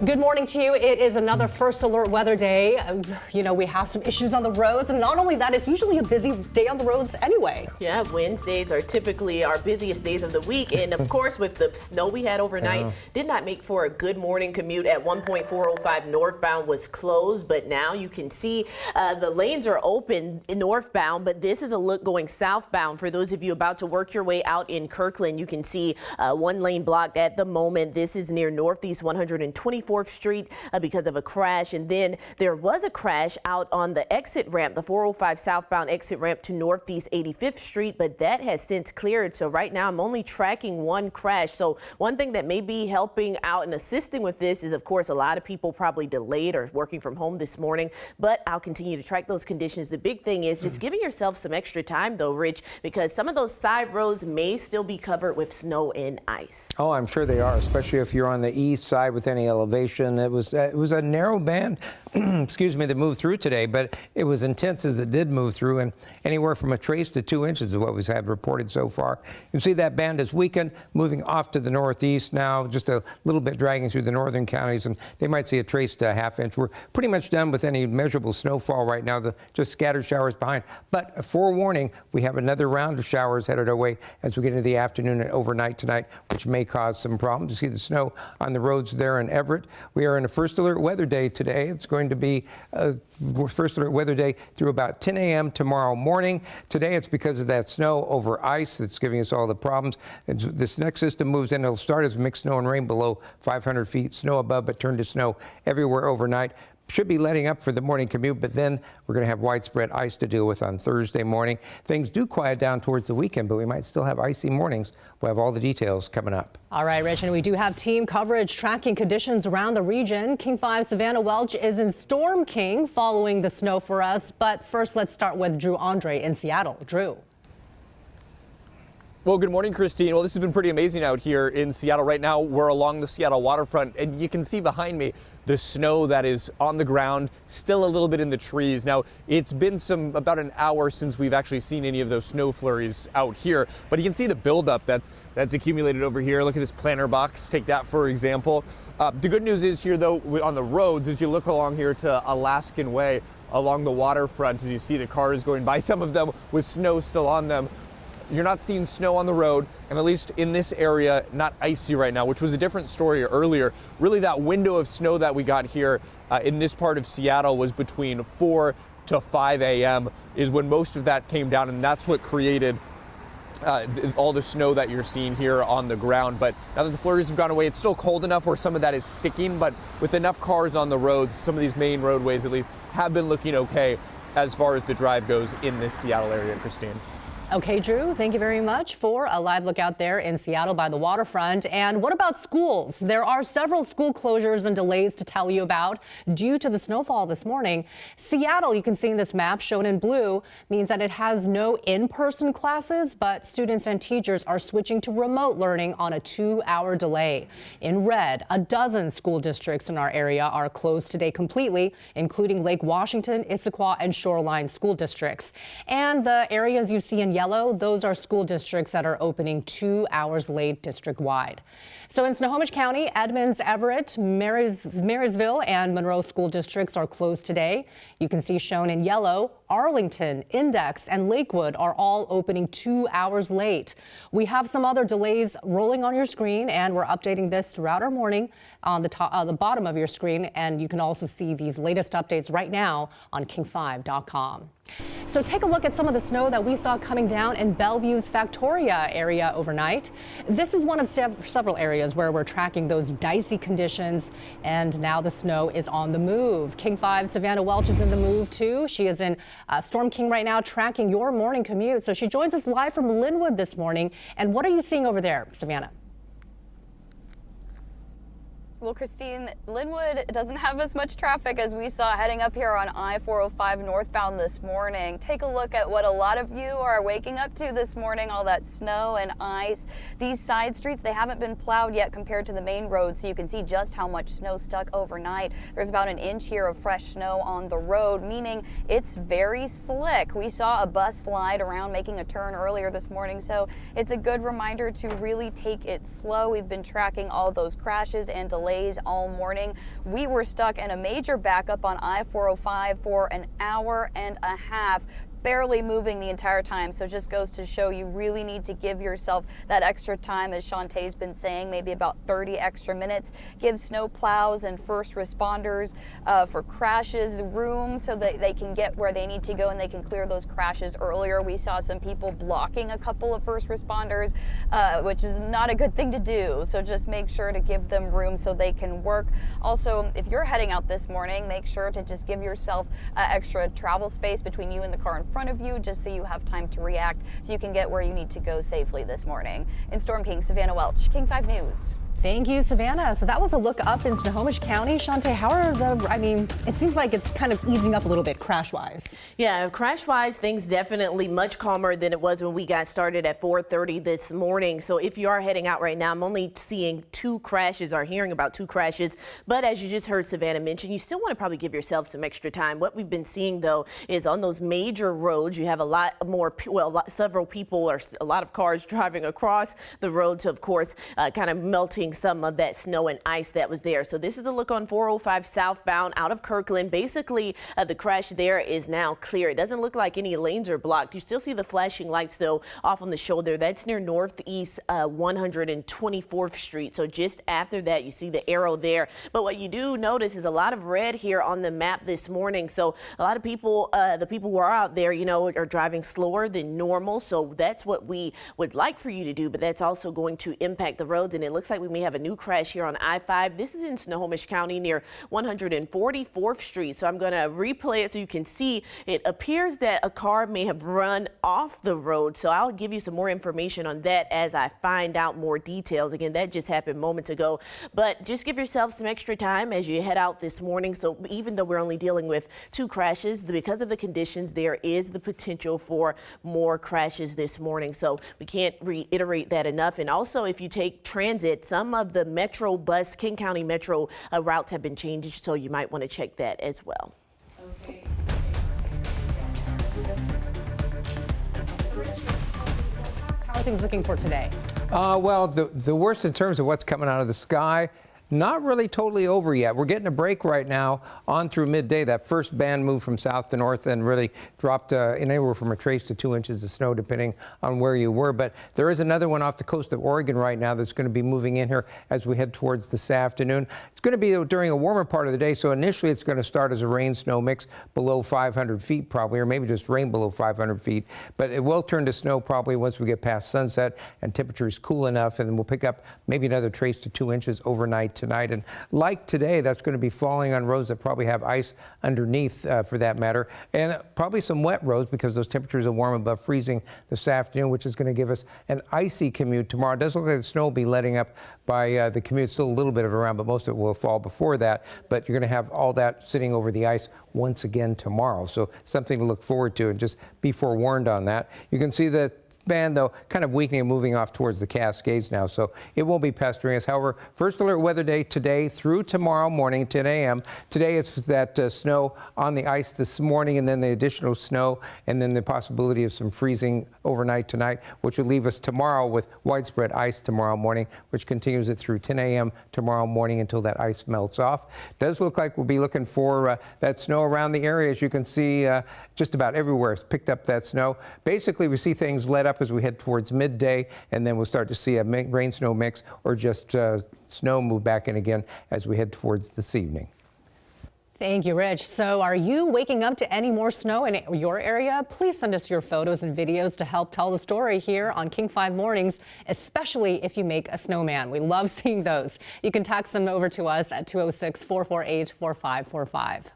Good morning to you. It is another first alert weather day. We have some issues on the roads, and not only that, it's usually a busy day on the roads anyway. Yeah, Wednesdays are typically our busiest days of the week, and of course with the snow we had overnight, did not make for a good morning commute. At 1.405 northbound was closed, but now you can see the lanes are open northbound, but this is a look going southbound. For those of you about to work your way out in Kirkland, you can see one lane blocked at the moment. This is near Northeast 124th Street because of a crash, and then there was a crash out on the exit ramp, the 405 southbound exit ramp to Northeast 85th Street, but that has since cleared. So right now I'm only tracking one crash. So one thing that may be helping out and assisting with this is, of course, a lot of people probably delayed or working from home this morning, but I'll continue to track those conditions. The big thing is just giving yourself some extra time though, Rich, because some of those side roads may still be covered with snow and ice. Oh, I'm sure they are, especially if you're on the east side with any elevation. It was a narrow band, excuse me, that moved through today, but it was intense as it did move through, and anywhere from a trace to 2 inches is what we've had reported so far. You can see that band has weakened, moving off to the northeast now, just a little bit dragging through the northern counties, and they might see a trace to a half inch. We're pretty much done with any measurable snowfall right now, just scattered showers behind. But a forewarning, we have another round of showers headed our way as we get into the afternoon and overnight tonight, which may cause some problems. You see the snow on the roads there in Everett. We are in a first alert weather day today. It's going to be a first alert weather day through about 10 a.m. tomorrow morning. Today it's because of that snow over ice that's giving us all the problems. This next system moves in. It'll start as mixed snow and rain below 500 feet, snow above, but turn to snow everywhere overnight. Should be letting up for the morning commute, but then we're going to have widespread ice to deal with on Thursday morning. Things do quiet down towards the weekend, but we might still have icy mornings. We'll have all the details coming up. All right, Rich, and we do have team coverage tracking conditions around the region. King 5 Savannah Welch is in Storm King following the snow for us. But first, let's start with Drew Andre in Seattle. Drew. Well, good morning, Christine. Well, this has been pretty amazing out here in Seattle. Right now, we're along the Seattle waterfront, and you can see behind me the snow that is on the ground, still a little bit in the trees. Now, it's been about an hour since we've actually seen any of those snow flurries out here, but you can see the buildup that's accumulated over here. Look at this planter box. Take that, for example. The good news is here, though, on the roads, as you look along here to Alaskan Way, along the waterfront, as you see the cars going by, some of them with snow still on them. You're not seeing snow on the road, and at least in this area, not icy right now, which was a different story earlier. Really, that window of snow that we got here in this part of Seattle was between 4 to 5 a.m. is when most of that came down, and that's what created all the snow that you're seeing here on the ground. But now that the flurries have gone away, it's still cold enough where some of that is sticking, but with enough cars on the roads, some of these main roadways at least have been looking okay as far as the drive goes in this Seattle area, Christine. Okay, Drew, thank you very much for a live look out there in Seattle by the waterfront. And what about schools? There are several school closures and delays to tell you about due to the snowfall this morning. Seattle, you can see in this map shown in blue, means that it has no in-person classes, but students and teachers are switching to remote learning on a 2-hour delay. In red, a dozen school districts in our area are closed today completely, including Lake Washington, Issaquah, and Shoreline school districts. And the areas you see in yellow, those are school districts that are opening 2 hours late district-wide. So in Snohomish County, Edmonds, Everett, Marysville, and Monroe school districts are closed today. You can see shown in yellow, Arlington, Index, and Lakewood are all opening 2 hours late. We have some other delays rolling on your screen, and we're updating this throughout our morning on the bottom of your screen. And you can also see these latest updates right now on king5.com. So take a look at some of the snow that we saw coming down in Bellevue's Factoria area overnight. This is one of several areas where we're tracking those dicey conditions, and now the snow is on the move. King 5 Savannah Welch is in the move too. She is in Storm King right now, tracking your morning commute. So she joins us live from Linwood this morning. And what are you seeing over there, Savannah? Well, Christine, Linwood doesn't have as much traffic as we saw heading up here on I-405 northbound this morning. Take a look at what a lot of you are waking up to this morning, all that snow and ice. These side streets, they haven't been plowed yet compared to the main road, so you can see just how much snow stuck overnight. There's about an inch here of fresh snow on the road, meaning it's very slick. We saw a bus slide around making a turn earlier this morning, so it's a good reminder to really take it slow. We've been tracking all those crashes and delays delays all morning. We were stuck in a major backup on I-405 for an hour and a half, barely moving the entire time. So it just goes to show you really need to give yourself that extra time, as Shantae's been saying, maybe about 30 extra minutes. Give snow plows and first responders for crashes room so that they can get where they need to go and they can clear those crashes earlier. We saw some people blocking a couple of first responders, which is not a good thing to do. So just make sure to give them room so they can work. Also, if you're heading out this morning, make sure to just give yourself extra travel space between you and the car in front of you, just so you have time to react, so you can get where you need to go safely this morning. In Storm King, Savannah Welch, King 5 News. Thank you, Savannah. So that was a look up in Snohomish County. Shantae, how are it seems like it's kind of easing up a little bit crash-wise. Yeah, crash-wise, things definitely much calmer than it was when we got started at 4:30 this morning. So if you are heading out right now, I'm only seeing 2 crashes or hearing about 2 crashes. But as you just heard Savannah mention, you still want to probably give yourself some extra time. What we've been seeing, though, is on those major roads, you have a lot more, several people or a lot of cars driving across the roads, of course, kind of melting some of that snow and ice that was there. So this is a look on 405 southbound out of Kirkland. Basically, the crash there is now clear. It doesn't look like any lanes are blocked. You still see the flashing lights, though, off on the shoulder. That's near Northeast 124th Street. So just after that, you see the arrow there. But what you do notice is a lot of red here on the map this morning. So a lot of people, the people who are out there, are driving slower than normal. So that's what we would like for you to do. But that's also going to impact the roads. And it looks like we may have a new crash here on I-5. This is in Snohomish County near 144th Street. So I'm going to replay it so you can see. It appears that a car may have run off the road. So I'll give you some more information on that as I find out more details. Again, that just happened moments ago. But just give yourself some extra time as you head out this morning. So even though we're only dealing with 2 crashes, because of the conditions, there is the potential for more crashes this morning. So we can't reiterate that enough. And also, if you take transit, some of the Metro bus, King County Metro routes have been changed, so you might want to check that as well. Okay. How are things looking for today? Well, the worst in terms of what's coming out of the sky, not really totally over yet. We're getting a break right now on through midday. That first band moved from south to north and really dropped anywhere from a trace to 2 inches of snow, depending on where you were. But there is another one off the coast of Oregon right now that's going to be moving in here as we head towards this afternoon. It's going to be during a warmer part of the day, so initially it's going to start as a rain-snow mix below 500 feet probably, or maybe just rain below 500 feet. But it will turn to snow probably once we get past sunset and temperatures cool enough, and then we'll pick up maybe another trace to 2 inches overnight tonight. And like today, that's going to be falling on roads that probably have ice underneath for that matter, and probably some wet roads because those temperatures are warm above freezing this afternoon, which is going to give us an icy commute tomorrow. It does look like the snow will be letting up by the commute. Still a little bit of around, but most of it will fall before that. But you're going to have all that sitting over the ice once again tomorrow. So something to look forward to, and just be forewarned on that. You can see that band, though, kind of weakening and moving off towards the Cascades now, so it won't be pestering us. However, first alert weather day today through tomorrow morning, 10 a.m. Today it's that snow on the ice this morning, and then the additional snow, and then the possibility of some freezing overnight tonight, which will leave us tomorrow with widespread ice tomorrow morning, which continues it through 10 a.m. tomorrow morning until that ice melts off. Does look like we'll be looking for that snow around the area. As you can see, just about everywhere it's picked up that snow. Basically, we see things let up as we head towards midday, and then we'll start to see a rain-snow mix or just snow move back in again as we head towards this evening. Thank you, Rich. So are you waking up to any more snow in your area? Please send us your photos and videos to help tell the story here on King 5 Mornings, especially if you make a snowman. We love seeing those. You can text them over to us at 206-448-4545.